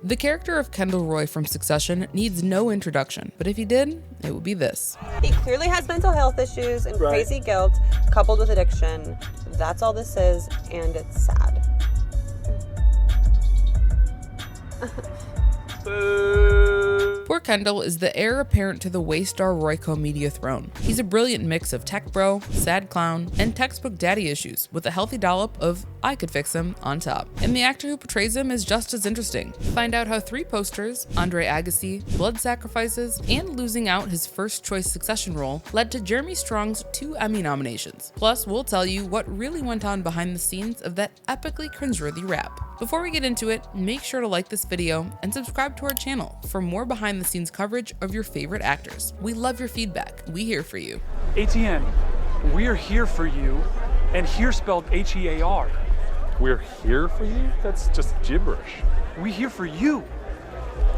The character of Kendall Roy from Succession needs no introduction, but if he did, it would be this. He clearly has mental health issues and crazy guilt coupled with addiction. That's all this is, and it's sad. Poor Kendall is the heir apparent to the Waystar Royco media throne. He's a brilliant mix of tech bro, sad clown, and textbook daddy issues with a healthy dollop of I could fix him on top. And the actor who portrays him is just as interesting. Find out how 3 posters, Andre Agassi, blood sacrifices, and losing out his first choice Succession role led to Jeremy Strong's 2 Emmy nominations. Plus, we'll tell you what really went on behind the scenes of that epically cringeworthy rap. Before we get into it, make sure to like this video and subscribe to our channel for more behind the scenes coverage of your favorite actors. We love your feedback. We here for you. ATN, we're here for you, and here spelled H-E-A-R. We're here for you? That's just gibberish. We here for you.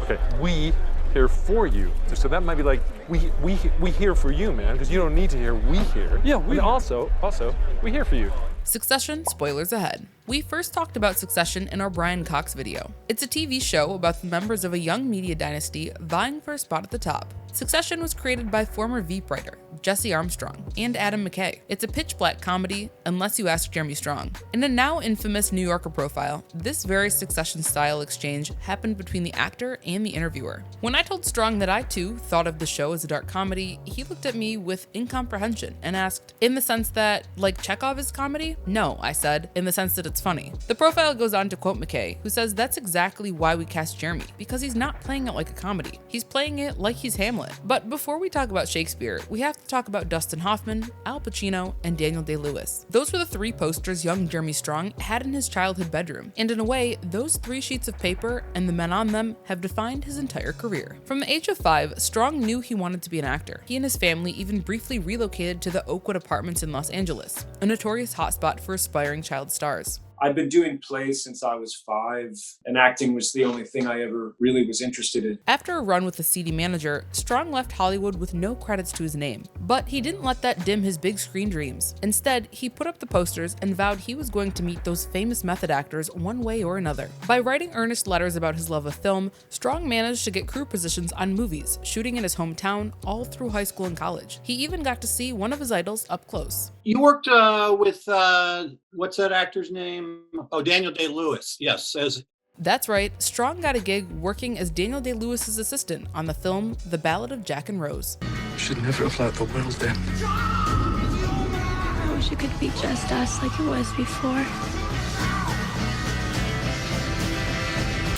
Okay, we here for you. So that might be like, we here for you, man, because you don't need to hear we here. Yeah, we and also, we here for you. Succession spoilers ahead. We first talked about Succession in our Brian Cox video. It's a TV show about the members of a young media dynasty vying for a spot at the top. Succession was created by former Veep writer Jesse Armstrong and Adam McKay. It's a pitch black comedy, unless you ask Jeremy Strong. In a now infamous New Yorker profile, this very Succession-style exchange happened between the actor and the interviewer. When I told Strong that I too thought of the show as a dark comedy, he looked at me with incomprehension and asked, "In the sense that, like Chekhov is comedy?" "No," I said, "in the sense that it's funny." The profile goes on to quote McKay, who says that's exactly why we cast Jeremy, because he's not playing it like a comedy. He's playing it like he's Hamlet. But before we talk about Shakespeare, we have to talk about Dustin Hoffman, Al Pacino, and Daniel Day-Lewis. Those were the 3 posters young Jeremy Strong had in his childhood bedroom, and in a way, those 3 sheets of paper and the men on them have defined his entire career. From the age of 5, Strong knew he wanted to be an actor. He and his family even briefly relocated to the Oakwood Apartments in Los Angeles, a notorious hotspot for aspiring child stars. I've been doing plays since I was 5, and acting was the only thing I ever really was interested in. After a run with a seedy manager, Strong left Hollywood with no credits to his name. But he didn't let that dim his big screen dreams. Instead, he put up the posters and vowed he was going to meet those famous method actors one way or another. By writing earnest letters about his love of film, Strong managed to get crew positions on movies, shooting in his hometown all through high school and college. He even got to see one of his idols up close. You worked with, what's that actor's name? Oh, Daniel Day-Lewis, yes. That's right, Strong got a gig working as Daniel Day-Lewis's assistant on the film The Ballad of Jack and Rose. You should never have let the world in. I wish it could be just us like it was before.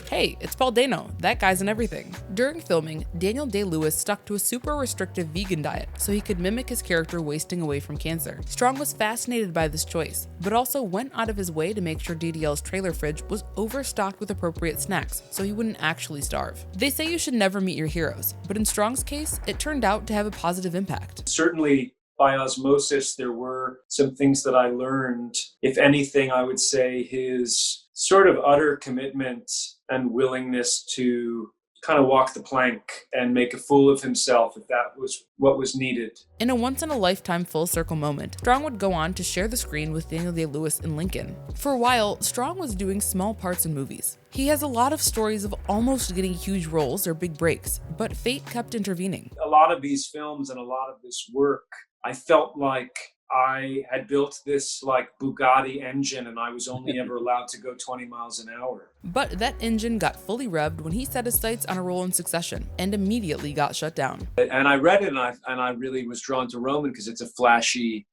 Hey, it's Paul Dano. That guy's in everything. During filming, Daniel Day-Lewis stuck to a super restrictive vegan diet so he could mimic his character wasting away from cancer. Strong was fascinated by this choice, but also went out of his way to make sure DDL's trailer fridge was overstocked with appropriate snacks so he wouldn't actually starve. They say you should never meet your heroes, but in Strong's case, it turned out to have a positive impact. Certainly, by osmosis, there were some things that I learned. If anything, I would say his sort of utter commitment and willingness to kind of walk the plank and make a fool of himself if that was what was needed. In a once-in-a-lifetime full-circle moment, Strong would go on to share the screen with Daniel Day-Lewis in Lincoln. For a while, Strong was doing small parts in movies. He has a lot of stories of almost getting huge roles or big breaks, but fate kept intervening. A lot of these films and a lot of this work, I felt like I had built this like Bugatti engine and I was only ever allowed to go 20 miles an hour. But that engine got fully revved when he set his sights on a role in Succession and immediately got shut down. And I read it and I really was drawn to Roman because it's a flashy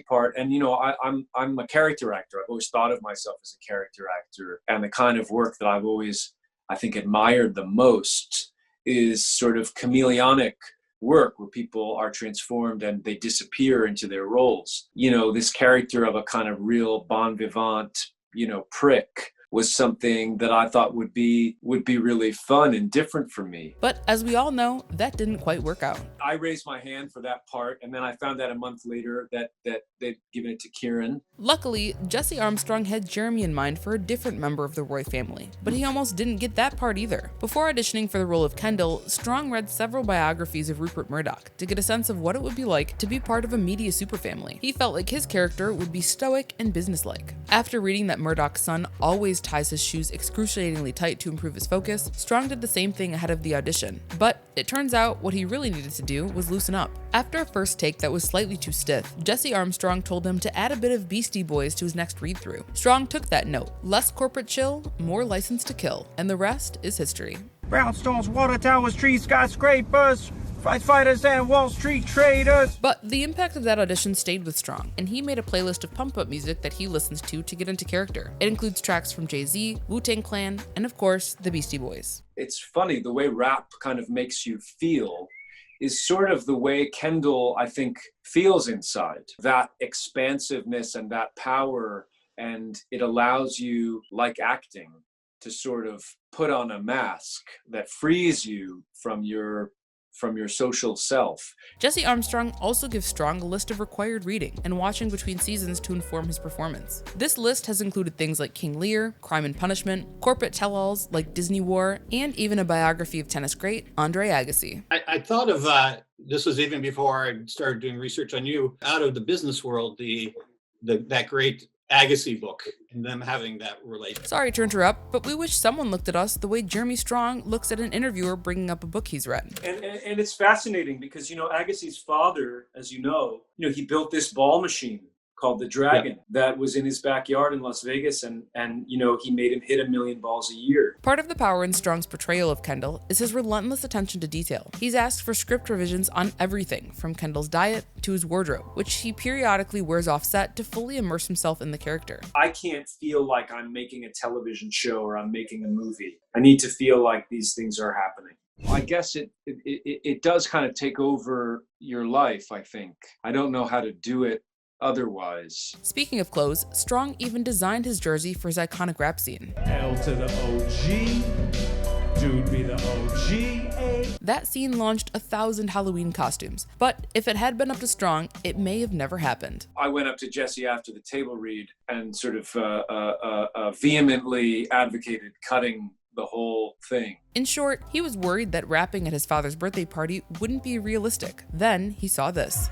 part. And you know, I'm a character actor. I've always thought of myself as a character actor, and the kind of work that I've always, I think, admired the most is sort of chameleonic work where people are transformed and they disappear into their roles. You know, this character of a kind of real bon vivant, you know, prick was something that I thought would be really fun and different for me. But as we all know, that didn't quite work out. I raised my hand for that part, and then I found out a month later that they'd given it to Kieran. Luckily, Jesse Armstrong had Jeremy in mind for a different member of the Roy family, but he almost didn't get that part either. Before auditioning for the role of Kendall, Strong read several biographies of Rupert Murdoch to get a sense of what it would be like to be part of a media superfamily. He felt like his character would be stoic and businesslike. After reading that Murdoch's son always ties his shoes excruciatingly tight to improve his focus, Strong did the same thing ahead of the audition. But it turns out what he really needed to do was loosen up. After a first take that was slightly too stiff, Jesse Armstrong told him to add a bit of Beastie Boys to his next read-through. Strong took that note. Less corporate chill, more license to kill. And the rest is history. Brownstones, water towers, trees, skyscrapers, prize fighters, and Wall Street traders. But the impact of that audition stayed with Strong, and he made a playlist of pump-up music that he listens to get into character. It includes tracks from Jay-Z, Wu-Tang Clan, and of course, the Beastie Boys. It's funny, the way rap kind of makes you feel is sort of the way Kendall, I think, feels inside. That expansiveness and that power, and it allows you, like acting, to sort of put on a mask that frees you from your social self. Jesse Armstrong also gives Strong a list of required reading and watching between seasons to inform his performance. This list has included things like King Lear, Crime and Punishment, corporate tell-alls like Disney War, and even a biography of tennis great Andre Agassi. I thought of, this was even before I started doing research on you, out of the business world, that great Agassi book, and them having that relation. Sorry to interrupt, but we wish someone looked at us the way Jeremy Strong looks at an interviewer bringing up a book he's read. And it's fascinating because, Agassi's father, as you know, he built this ball machine called the Dragon that was in his backyard in Las Vegas, and he made him hit 1 million balls a year. Part of the power in Strong's portrayal of Kendall is his relentless attention to detail. He's asked for script revisions on everything from Kendall's diet to his wardrobe, which he periodically wears off set to fully immerse himself in the character. I can't feel like I'm making a television show or I'm making a movie. I need to feel like these things are happening. I guess it does kind of take over your life, I think. I don't know how to do it otherwise. Speaking of clothes, Strong even designed his jersey for his iconic rap scene. L to the OG, dude be the OG. That scene launched 1,000 Halloween costumes, but if it had been up to Strong, it may have never happened. I went up to Jesse after the table read and sort of vehemently advocated cutting the whole thing. In short, he was worried that rapping at his father's birthday party wouldn't be realistic. Then he saw this.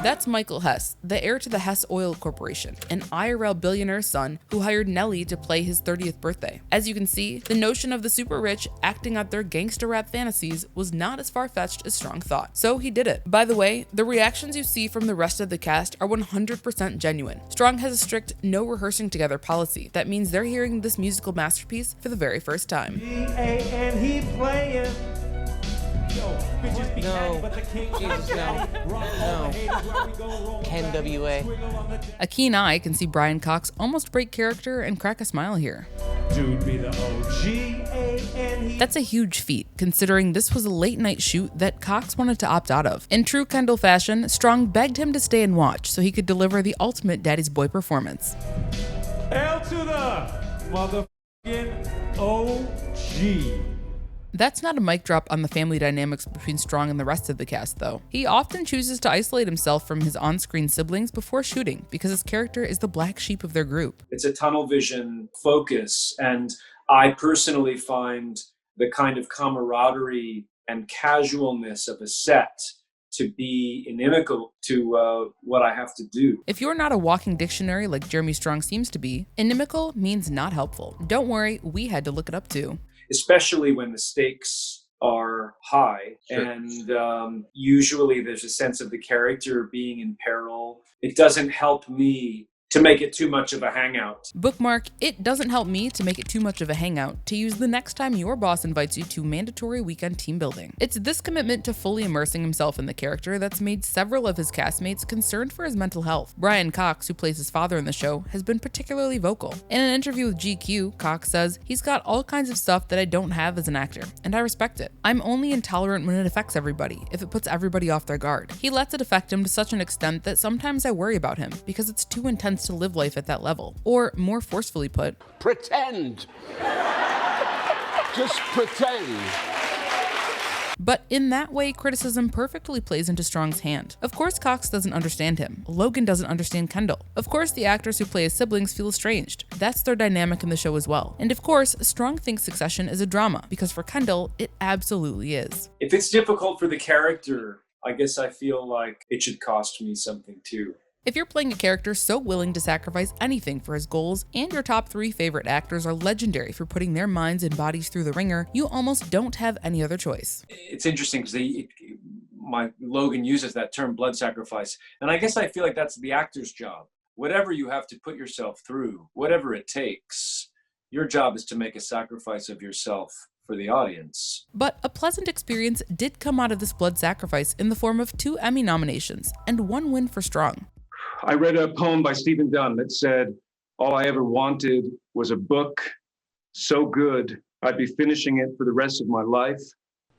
That's Michael Hess, the heir to the Hess Oil Corporation, an IRL billionaire's son who hired Nelly to play his 30th birthday. As you can see, the notion of the super rich acting out their gangster rap fantasies was not as far-fetched as Strong thought. So he did it. By the way, the reactions you see from the rest of the cast are 100% genuine. Strong has a strict no rehearsing together policy. That means they're hearing this musical masterpiece for the very first time. And he playing. No, Jesus, no. Ken W.A. A keen eye can see Brian Cox almost break character and crack a smile here. Dude be the OG. That's a huge feat, considering this was a late-night shoot that Cox wanted to opt out of. In true Kendall fashion, Strong begged him to stay and watch so he could deliver the ultimate daddy's boy performance. L to the motherfucking OG. That's not a mic drop on the family dynamics between Strong and the rest of the cast, though. He often chooses to isolate himself from his on-screen siblings before shooting because his character is the black sheep of their group. It's a tunnel vision focus, and I personally find the kind of camaraderie and casualness of a set to be inimical to what I have to do. If you're not a walking dictionary like Jeremy Strong seems to be, inimical means not helpful. Don't worry, we had to look it up too. Especially when the stakes are high. Sure. And usually there's a sense of the character being in peril. It doesn't help me to make it too much of a hangout. Bookmark, it doesn't help me to make it too much of a hangout to use the next time your boss invites you to mandatory weekend team building. It's this commitment to fully immersing himself in the character that's made several of his castmates concerned for his mental health. Brian Cox, who plays his father in the show, has been particularly vocal. In an interview with GQ, Cox says, "He's got all kinds of stuff that I don't have as an actor, and I respect it. I'm only intolerant when it affects everybody, if it puts everybody off their guard. He lets it affect him to such an extent that sometimes I worry about him, because it's too intense to live life at that level." Or, more forcefully put, pretend. Just pretend. But in that way, criticism perfectly plays into Strong's hand. Of course, Cox doesn't understand him. Logan doesn't understand Kendall. Of course, the actors who play his siblings feel estranged. That's their dynamic in the show as well. And of course, Strong thinks Succession is a drama, because for Kendall, it absolutely is. If it's difficult for the character, I guess I feel like it should cost me something too. If you're playing a character so willing to sacrifice anything for his goals, and your top 3 favorite actors are legendary for putting their minds and bodies through the ringer, you almost don't have any other choice. It's interesting because Logan uses that term blood sacrifice. And I guess I feel like that's the actor's job. Whatever you have to put yourself through, whatever it takes, your job is to make a sacrifice of yourself for the audience. But a pleasant experience did come out of this blood sacrifice in the form of 2 Emmy nominations and 1 win for Strong. I read a poem by Stephen Dunn that said, "All I ever wanted was a book so good, I'd be finishing it for the rest of my life.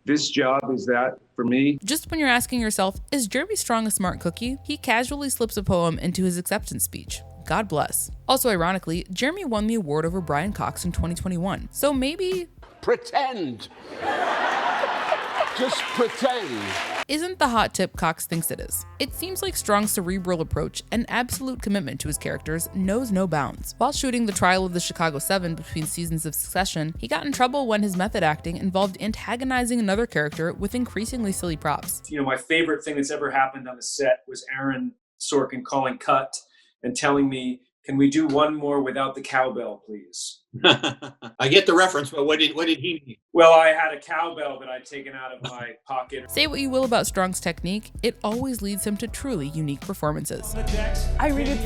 This job is that for me." Just when you're asking yourself, is Jeremy Strong a smart cookie? He casually slips a poem into his acceptance speech. God bless. Also ironically, Jeremy won the award over Brian Cox in 2021. So maybe... Pretend. Just pretend. Isn't the hot tip Cox thinks it is. It seems like Strong's cerebral approach and absolute commitment to his characters knows no bounds. While shooting the trial of the Chicago 7 between seasons of Succession, he got in trouble when his method acting involved antagonizing another character with increasingly silly props. You know, my favorite thing that's ever happened on the set was Aaron Sorkin calling cut and telling me, "Can we do one more without the cowbell, please?" I get the reference, but what did he mean? Well, I had a cowbell that I'd taken out of my pocket. Say what you will about Strong's technique, it always leads him to truly unique performances. I read it.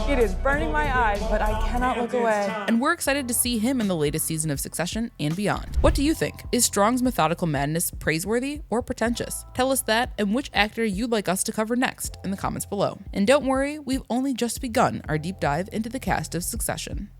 It is burning my eyes, but I cannot look away. And we're excited to see him in the latest season of Succession and beyond. What do you think? Is Strong's methodical madness praiseworthy or pretentious? Tell us that and which actor you'd like us to cover next in the comments below. And don't worry, we've only just begun our deep dive into the cast of Succession.